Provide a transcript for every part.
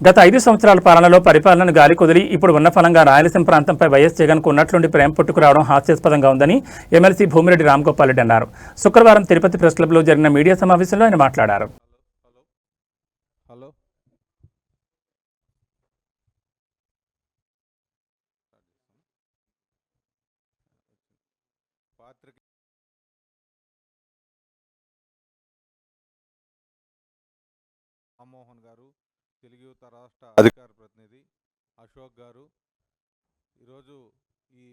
గత 5 సంవత్సరాల పాలనలో పరిపాలనను గాలి కుదిలి ఇప్పుడు ఉన్న ఫలంగా రాయలసీమ ప్రాంతంపై వైఎస్ జగన్కు ఉన్నట్లుండి ప్రేమ పుట్టుకురావడం హాస్యాస్పదంగా ఉందని ఎమ్మెల్సీ భూమిరెడ్డి రామ్గోపాల్ రెడ్డి అన్నారు. శుక్రవారం తిరుపతి ప్రెస్ క్లబ్లో జరిగిన మీడియా సమావేశంలో ఆయన మాట్లాడారు. రామ్మోహన్ గారు, తెలుగు యువత రాష్ట్ర అధికార ప్రతినిధి అశోక్ గారు, ఈరోజు ఈ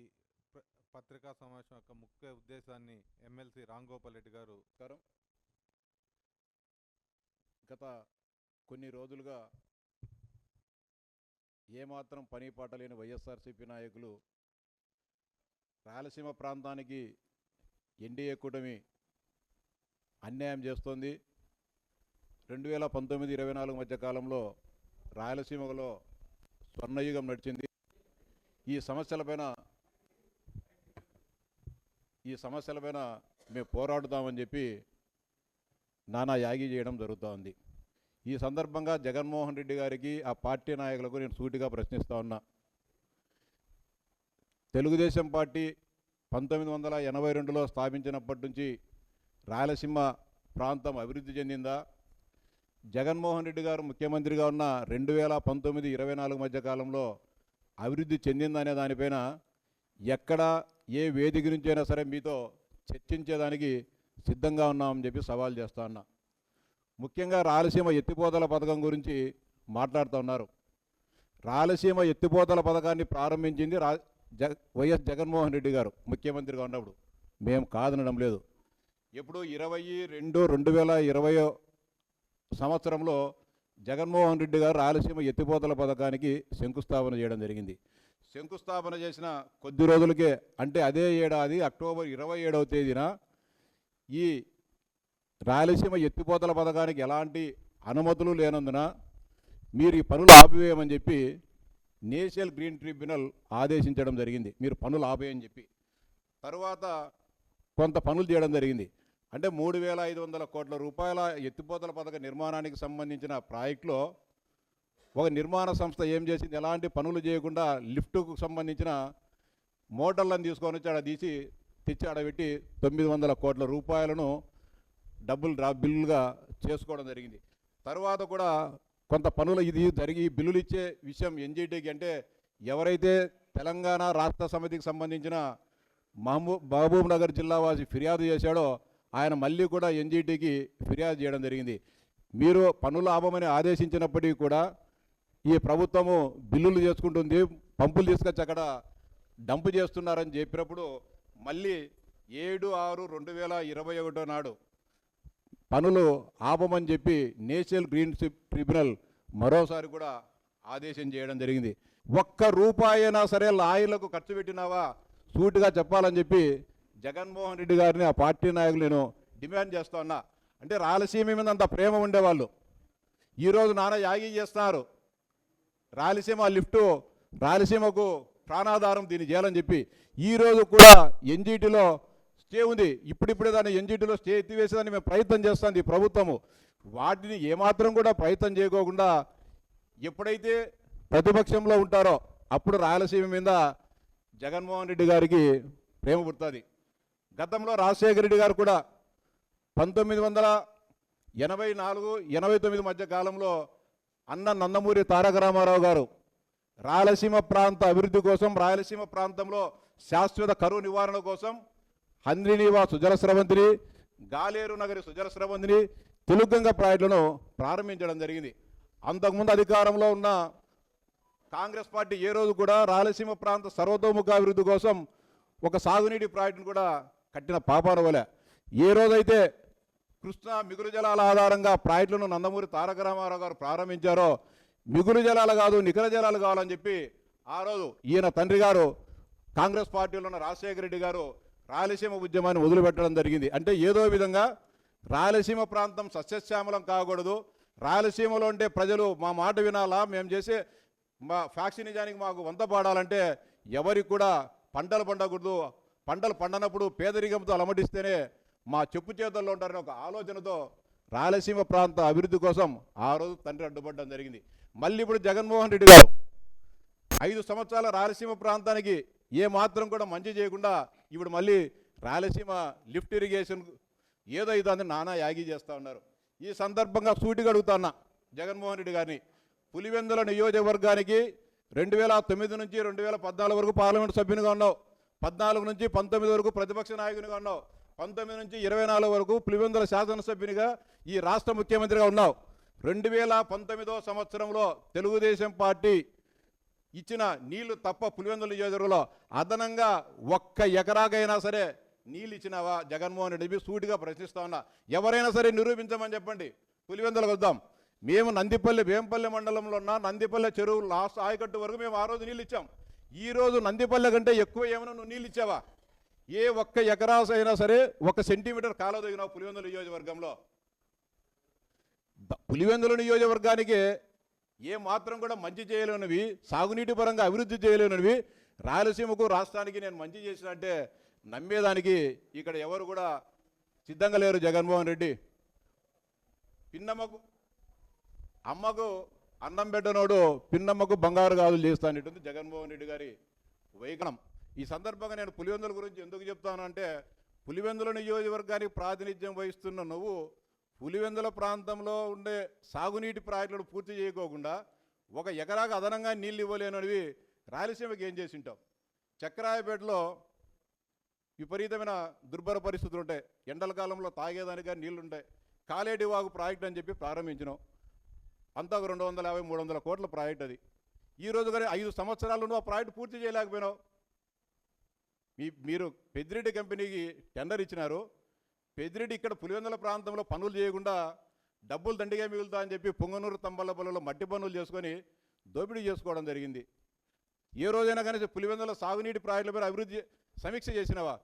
పత్రికా సమావేశం యొక్క ముఖ్య ఉద్దేశాన్ని ఎమ్మెల్సీ రామ్గోపాల్ రెడ్డి గారు. గత కొన్ని రోజులుగా ఏమాత్రం పని పాట లేని వైఎస్ఆర్సీపీ నాయకులు రాయలసీమ ప్రాంతానికి ఎన్డీఏ కూటమి అన్యాయం చేస్తోంది. 2019-24 మధ్య కాలంలో రాయలసీమలో స్వర్ణయుగం నడిచింది. ఈ సమస్యలపైన మేము పోరాడుతామని చెప్పి నానా యాగి చేయడం జరుగుతోంది. ఈ సందర్భంగా జగన్మోహన్ రెడ్డి గారికి, ఆ పార్టీ నాయకులకు నేను సూటిగా ప్రశ్నిస్తూ ఉన్నా. తెలుగుదేశం పార్టీ 1982లో స్థాపించినప్పటి నుంచి రాయలసీమ ప్రాంతం అభివృద్ధి చెందిందా? జగన్మోహన్ రెడ్డి గారు ముఖ్యమంత్రిగా ఉన్న 2019-24 మధ్య కాలంలో అభివృద్ధి చెందిందా అనే దానిపైన ఎక్కడ ఏ వేదిక నుంచి అయినా సరే మీతో చర్చించేదానికి సిద్ధంగా ఉన్నామని చెప్పి సవాల్ చేస్తా ఉన్నా. ముఖ్యంగా రాయలసీమ ఎత్తిపోతల పథకం గురించి మాట్లాడుతూ ఉన్నారు. రాయలసీమ ఎత్తిపోతల పథకాన్ని ప్రారంభించింది వైఎస్ జగన్మోహన్ రెడ్డి గారు ముఖ్యమంత్రిగా ఉన్నప్పుడు. మేము కాదనడం లేదు. ఎప్పుడు 22/2/2020 సంవత్సరంలో జగన్మోహన్ రెడ్డి గారు రాయలసీమ ఎత్తిపోతల పథకానికి శంకుస్థాపన చేయడం జరిగింది. శంకుస్థాపన చేసిన కొద్ది రోజులకే, అంటే అదే ఏడాది అక్టోబర్ 27వ తేదీన ఈ రాయలసీమ ఎత్తిపోతల పథకానికి ఎలాంటి అనుమతులు లేనందున మీరు ఈ పనులు ఆపివేయమని చెప్పి నేషనల్ గ్రీన్ ట్రిబ్యునల్ ఆదేశించడం జరిగింది. మీరు పనులు ఆపేయని చెప్పి. తర్వాత కొంత పనులు చేయడం జరిగింది. అంటే 3,500 కోట్ల రూపాయల ఎత్తిపోతల పథక నిర్మాణానికి సంబంధించిన ప్రాజెక్టులో ఒక నిర్మాణ సంస్థ ఏం చేసింది, ఎలాంటి పనులు చేయకుండా లిఫ్టుకు సంబంధించిన మోటార్లను తీసుకొని వచ్చి ఆడ తెచ్చి ఆడబెట్టి 900 కోట్ల రూపాయలను బిల్లుగా చేసుకోవడం జరిగింది. తర్వాత కూడా కొంత పనులు బిల్లులు ఇచ్చే విషయం ఎన్జీటీకి, అంటే ఎవరైతే తెలంగాణ రాష్ట్ర సమితికి సంబంధించిన మహబూబ్ నగర్ జిల్లా వాసి ఫిర్యాదు చేశాడో ఆయన మళ్ళీ కూడా ఎన్జీటీకి ఫిర్యాదు చేయడం జరిగింది. మీరు పనులు ఆపమని ఆదేశించినప్పటికీ కూడా ఈ ప్రభుత్వము బిల్లులు చేసుకుంటుంది, పంపులు తీసుకొచ్చి అక్కడ డంపు చేస్తున్నారని చెప్పినప్పుడు మళ్ళీ 7/6/2021 నాడు పనులు ఆపమని చెప్పి నేషనల్ గ్రీన్ ట్రిబ్యునల్ మరోసారి కూడా ఆదేశం చేయడం జరిగింది. ఒక్క రూపాయి అయినా సరే లాయర్లకు ఖర్చు పెట్టినావా సూటిగా చెప్పాలని చెప్పి జగన్మోహన్ రెడ్డి గారిని, ఆ పార్టీ నాయకులు నేను డిమాండ్ చేస్తా ఉన్నా. అంటే రాయలసీమ మీద అంత ప్రేమ ఉండేవాళ్ళు ఈరోజు నానా యాగి చేస్తున్నారు. రాయలసీమ లిఫ్టు, రాయలసీమకు ప్రాణాధారం దీన్ని చేయాలని చెప్పి ఈరోజు కూడా ఎన్జీటీలో స్టే ఉంది. ఇప్పుడిప్పుడే దాన్ని ఎన్జీటీలో స్టే ఎత్తివేసేదాన్ని మేము ప్రయత్నం చేస్తుంది ఈ ప్రభుత్వము. వాటిని ఏమాత్రం కూడా ప్రయత్నం చేయకోకుండా ఎప్పుడైతే ప్రతిపక్షంలో ఉంటారో అప్పుడు రాయలసీమ మీద జగన్మోహన్ రెడ్డి గారికి ప్రేమ పుడుతుంది. గతంలో రాజశేఖర రెడ్డి గారు కూడా 1984-89 మధ్య కాలంలో అన్న నందమూరి తారక రామారావు గారు రాయలసీమ ప్రాంత అభివృద్ధి కోసం, రాయలసీమ ప్రాంతంలో శాశ్వత కరువు నివారణ కోసం హంద్రీనీవా సుజల స్రవంతిని, గాలేరు నగరి సుజల స్రవంతిని, తెలుగంగ ప్రాజెక్టులను ప్రారంభించడం జరిగింది. అంతకుముందు అధికారంలో ఉన్న కాంగ్రెస్ పార్టీ ఏ రోజు కూడా రాయలసీమ ప్రాంత సర్వతోముఖ అభివృద్ధి కోసం ఒక సాగునీటి ప్రాజెక్టును కూడా కట్టిన పాపాన వలె. ఏ రోజైతే కృష్ణా మిగులు జలాల ఆధారంగా ప్రాజెక్టులను నందమూరి తారక రామారావు గారు ప్రారంభించారో, మిగులు జలాలు కాదు నికర జలాలు కావాలని చెప్పి ఆ రోజు ఈయన తండ్రి గారు కాంగ్రెస్ పార్టీలో ఉన్న రాజశేఖర రెడ్డి గారు రాయలసీమ ఉద్యమాన్ని వదిలిపెట్టడం జరిగింది. అంటే ఏదో విధంగా రాయలసీమ ప్రాంతం సస్యశ్యామలం కాకూడదు, రాయలసీమలో ఉంటే ప్రజలు మా మాట వినాలా, మేము చేసే మా ఫ్యాక్సినిజానికి మాకు వంత పాడాలంటే ఎవరికి కూడా పంటలు పండకూడదు, పంటలు పండనప్పుడు పేదరికంతో అలమటిస్తేనే మా చెప్పు చేతుల్లో ఉంటారనే ఒక ఆలోచనతో రాయలసీమ ప్రాంత అభివృద్ధి కోసం ఆ రోజు తండ్రి అడ్డుపడడం జరిగింది. మళ్ళీ ఇప్పుడు జగన్మోహన్ రెడ్డి గారు 5 సంవత్సరాల రాయలసీమ ప్రాంతానికి ఏ మాత్రం కూడా మంచి చేయకుండా ఇప్పుడు మళ్ళీ రాయలసీమ లిఫ్ట్ ఇరిగేషన్ ఏదో ఇదో నానా యాగి చేస్తూ ఉన్నారు. ఈ సందర్భంగా సూటిగా అడుగుతున్నా జగన్మోహన్ రెడ్డి గారిని, పులివెందుల నియోజకవర్గానికి 2009 నుంచి 2014 వరకు పార్లమెంట్ సభ్యునిగా ఉన్నావు, 14 నుంచి 19 వరకు ప్రతిపక్ష నాయకునిగా ఉన్నావు, 19 నుంచి 24 వరకు పులివెందుల శాసనసభ్యునిగా ఈ రాష్ట్ర ముఖ్యమంత్రిగా ఉన్నావు. 2019 సంవత్సరంలో తెలుగుదేశం పార్టీ ఇచ్చిన నీళ్లు తప్ప పులివెందుల నియోజకవర్గంలో అదనంగా 1 ఎకరాకైనా సరే నీళ్ళు ఇచ్చినావా జగన్మోహన్ రెడ్డి? సూటిగా ప్రశ్నిస్తా ఉన్నా. ఎవరైనా సరే నిరూపించమని చెప్పండి. పులివెందులకు వద్దాం. మేము నందిపల్లి వేంపల్లి మండలంలో ఉన్న నందిపల్లి చెరువు లాస్ట్ ఆయకట్టు వరకు మేము ఆ రోజు నీళ్ళు ఇచ్చాం. ఈ రోజు నందిపల్లి కంటే ఎక్కువ ఏమైనా నువ్వు నీళ్ళు ఇచ్చావా? ఏ 1 ఎకరాస్ అయినా సరే 1 సెంటీమీటర్ కాలువ దిగినావు పులివెందుల నియోజకవర్గంలో? పులివెందుల నియోజకవర్గానికి ఏ మాత్రం కూడా మంచి చేయలేనివి, సాగునీటి పరంగా అభివృద్ధి చేయలేనివి రాయలసీమకు రాష్ట్రానికి నేను మంచి చేసినట్టే నమ్మేదానికి ఇక్కడ ఎవరు కూడా సిద్ధంగా లేరు. జగన్మోహన్ రెడ్డి పిన్నమ్మకు అమ్మకు అన్నం పెట్టనోడు పిన్నమ్మకు బంగారు గాజులు చేస్తానంటుంది జగన్మోహన్ రెడ్డి గారి వైఖరం. ఈ సందర్భంగా నేను పులివెందుల గురించి ఎందుకు చెప్తానంటే, పులివెందుల నియోజకవర్గానికి ప్రాతినిధ్యం వహిస్తున్న నువ్వు పులివెందుల ప్రాంతంలో ఉండే సాగునీటి ప్రాజెక్టులను పూర్తి చేయకోకుండా 1 ఎకరాకు అదనంగా నీళ్ళు ఇవ్వలేనివి రాయలసీమకి ఏం చేసి ఉంటావు? చక్రాయపేటలో విపరీతమైన దుర్భర పరిస్థితులు ఉంటాయి. ఎండల కాలంలో తాగేదానిగా నీళ్లుంటాయి. కాలేటి వాగు ప్రాజెక్ట్ అని చెప్పి ప్రారంభించినావు. అంతా 250-300 కోట్ల ప్రాజెక్ట్ అది. ఈరోజు కానీ 5 సంవత్సరాలు నువ్వు ఆ ప్రాజెక్ట్ పూర్తి చేయలేకపోయినావు. మీరు పెద్దిరెడ్డి కంపెనీకి టెండర్ ఇచ్చినారు. పెద్దిరెడ్డి ఇక్కడ పులివెందుల ప్రాంతంలో పనులు చేయకుండా డబ్బులు దండిగా మిగులుతా అని చెప్పి పొంగనూరు తంబలపల్లిలో మట్టి పనులు చేసుకొని దోపిడీ చేసుకోవడం జరిగింది. ఏ రోజైనా కానీ పులివెందుల సాగునీటి ప్రాజెక్టుల మీద అభివృద్ధి సమీక్ష చేసినావా?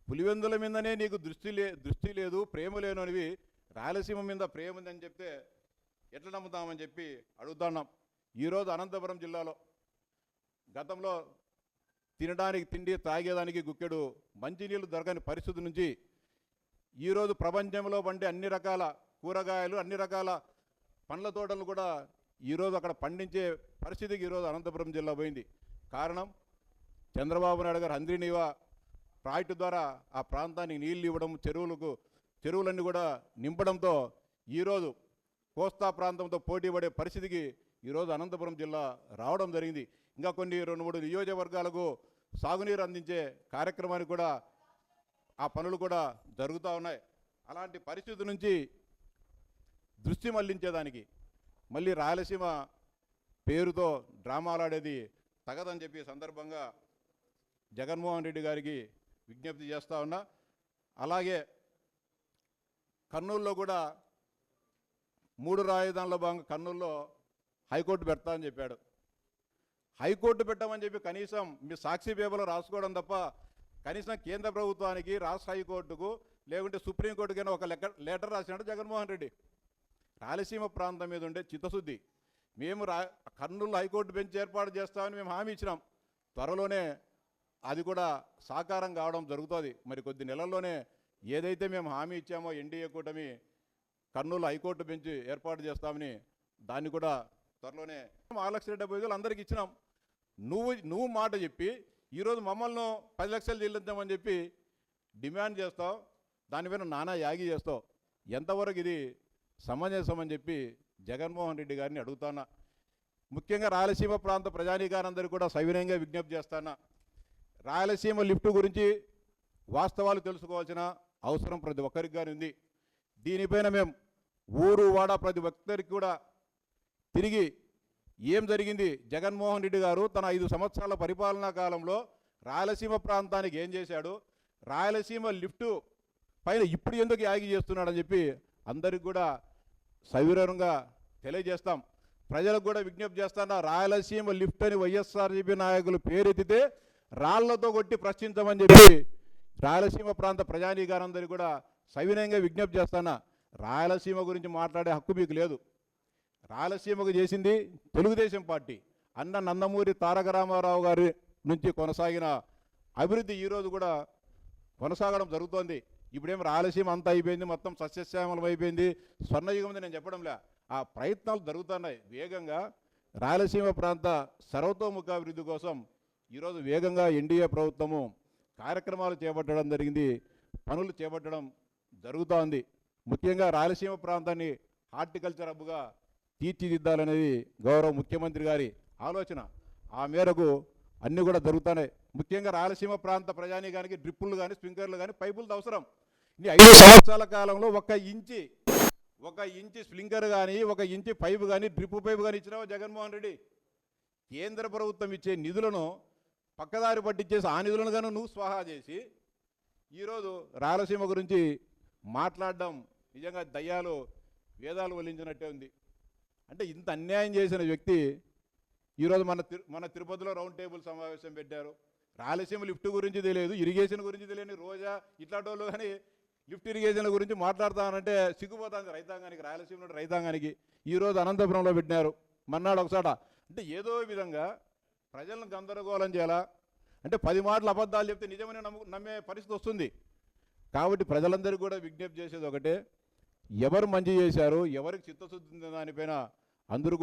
పులివెందుల మీదనే నీకు దృష్టి లేదు, ప్రేమ లేనివి రాయలసీమ మీద ప్రేమ ఉందని చెప్తే ఎట్లా నమ్ముతామని చెప్పి అడుగుతున్నాం. ఈరోజు అనంతపురం జిల్లాలో గతంలో తినడానికి తిండి, తాగేదానికి గుక్కెడు మంచినీళ్ళు దొరకని పరిస్థితి నుంచి ఈరోజు ప్రపంచంలో పండే అన్ని రకాల కూరగాయలు, అన్ని రకాల పండ్ల తోటలు కూడా ఈరోజు అక్కడ పండించే పరిస్థితికి ఈరోజు అనంతపురం జిల్లా పోయింది. కారణం చంద్రబాబు నాయుడు గారు హంద్రీనీవా ప్రాజెక్టు ద్వారా ఆ ప్రాంతానికి నీళ్లు ఇవ్వడం, చెరువులన్నీ కూడా నింపడంతో ఈరోజు కోస్తా ప్రాంతంతో పోటీ పడే పరిస్థితికి ఈరోజు అనంతపురం జిల్లా రావడం జరిగింది. ఇంకా కొన్ని 2-3 నియోజకవర్గాలకు సాగునీరు అందించే కార్యక్రమానికి కూడా ఆ పనులు కూడా జరుగుతూ ఉన్నాయి. అలాంటి పరిస్థితి నుంచి దృష్టి మళ్లించేదానికి మళ్ళీ రాయలసీమ పేరుతో డ్రామాలాడేది తగదని చెప్పి సందర్భంగా జగన్మోహన్ రెడ్డి గారికి విజ్ఞప్తి చేస్తూ ఉన్నా. అలాగే కర్నూలులో కూడా 3 రాజధానుల భాగంగా కర్నూలులో హైకోర్టు పెడతా అని చెప్పాడు. హైకోర్టు పెట్టమని చెప్పి కనీసం మీ సాక్షి పేపర్లో రాసుకోవడం తప్ప కనీసం కేంద్ర ప్రభుత్వానికి, రాష్ట్ర హైకోర్టుకు, లేకుంటే సుప్రీంకోర్టుకైనా ఒక లెటర్ రాసినాడు జగన్మోహన్ రెడ్డి. రాయలసీమ ప్రాంతం మీద ఉండే చిత్తశుద్ధి. మేము కర్నూలు హైకోర్టు బెంచ్ ఏర్పాటు చేస్తామని మేము హామీ ఇచ్చినాం. త్వరలోనే అది కూడా సాకారం కావడం జరుగుతుంది. మరి కొద్ది నెలల్లోనే ఏదైతే మేము హామీ ఇచ్చామో ఎన్డీఏ కూటమి కర్నూలు హైకోర్టు బెంచ్ ఏర్పాటు చేస్తామని దాన్ని కూడా త్వరలోనే 6,70,000 అందరికి ఇచ్చినాం. నువ్వు మాట చెప్పి ఈరోజు మమ్మల్ని 10 లక్షలు చెల్లిద్దామని చెప్పి డిమాండ్ చేస్తావు. దానిపైన నానా యాగి చేస్తావు. ఎంతవరకు ఇది సమంజసం అని చెప్పి జగన్మోహన్ రెడ్డి గారిని అడుగుతానా. ముఖ్యంగా రాయలసీమ ప్రాంత ప్రజానీకారందరికీ కూడా సవినయంగా విజ్ఞప్తి చేస్తానా. రాయలసీమ లిఫ్ట్ గురించి వాస్తవాలు తెలుసుకోవాల్సిన అవసరం ప్రతి ఒక్కరికి కానీ ఉంది. దీనిపైన మేము ఊరు వాడ ప్రతి ఒక్కరికి కూడా తిరిగి ఏం జరిగింది, జగన్మోహన్ రెడ్డి గారు తన 5 సంవత్సరాల పరిపాలనా కాలంలో రాయలసీమ ప్రాంతానికి ఏం చేశాడు, రాయలసీమ లిఫ్ట్ పైన ఇప్పుడు ఎందుకు యాగి చేస్తున్నాడని చెప్పి అందరికి కూడా సవివరంగా తెలియజేస్తాం. ప్రజలకు కూడా విజ్ఞప్తి చేస్తానా, రాయలసీమ లిఫ్ట్ అని వైఎస్ఆర్సీపీ నాయకులు పేరెత్తితే రాళ్లతో కొట్టి ప్రశ్నించమని చెప్పి రాయలసీమ ప్రాంత ప్రజానీకారందరికీ కూడా సవినయంగా విజ్ఞప్తి చేస్తానా. రాయలసీమ గురించి మాట్లాడే హక్కు మీకు లేదు. రాయలసీమకు చేసింది తెలుగుదేశం పార్టీ. అన్న నందమూరి తారక రామారావు గారి నుంచి కొనసాగిన అభివృద్ధి ఈరోజు కూడా కొనసాగడం జరుగుతోంది. ఇప్పుడేం రాయలసీమ అంతా అయిపోయింది, మొత్తం సస్యశ్యామలం అయిపోయింది, స్వర్ణయుగం నేను చెప్పడంలే. ఆ ప్రయత్నాలు జరుగుతున్నాయి వేగంగా. రాయలసీమ ప్రాంత సర్వతోముఖాభివృద్ధి కోసం ఈరోజు వేగంగా ఎన్డీఏ ప్రభుత్వము కార్యక్రమాలు చేపట్టడం జరిగింది, పనులు చేపట్టడం జరుగుతోంది. ముఖ్యంగా రాయలసీమ ప్రాంతాన్ని హార్టికల్చర్ హబ్గా తీర్చిదిద్దాలనేది గౌరవ ముఖ్యమంత్రి గారి ఆలోచన. ఆ మేరకు అన్నీ కూడా జరుగుతున్నాయి. ముఖ్యంగా రాయలసీమ ప్రాంత ప్రజానీకానికి డ్రిప్పులు కానీ స్ప్రింక్లర్లు కానీ పైపులతో అవసరం. ఈ 5 సంవత్సరాల కాలంలో 1 ఇంచి స్ప్రింక్లర్ కానీ 1 ఇంచి పైపు కానీ డ్రిప్ పైపు కానీ ఇచ్చినావా జగన్మోహన్ రెడ్డి? కేంద్ర ప్రభుత్వం ఇచ్చే నిధులను పక్కదారి పట్టించేసి ఆ నిధులను కానీ నువ్వు స్వాహా చేసి ఈరోజు రాయలసీమ గురించి మాట్లాడడం నిజంగా దయ్యాలు వేదాలు వల్లించినట్టే ఉంది. అంటే ఇంత అన్యాయం చేసిన వ్యక్తి ఈరోజు మన తిరుపతిలో రౌండ్ టేబుల్ సమావేశం పెట్టారు. రాయలసీమ లిఫ్ట్ గురించి తెలియదు, ఇరిగేషన్ గురించి తెలియని రోజా ఇట్లాంటి వాళ్ళు కానీ లిఫ్ట్ ఇరిగేషన్ల గురించి మాట్లాడతానంటే సిగ్గుపోతుంది రైతాంగానికి, రాయలసీమ రైతాంగానికి. ఈరోజు అనంతపురంలో పెట్టినారు, మన్నాడు ఒకసాట. అంటే ఏదో విధంగా ప్రజలను గందరగోళం చేయాలా అంటే 10 మాటలు అబద్ధాలు చెప్తే నిజమని నమ్మే పరిస్థితి వస్తుంది. కాబట్టి ప్రజలందరికీ కూడా విజ్ఞప్తి చేసేది ఒకటే, ఎవరు మంచి చేశారు, ఎవరికి చిత్తశుద్ధి ఉందో దానిపైన అందరూ కూడా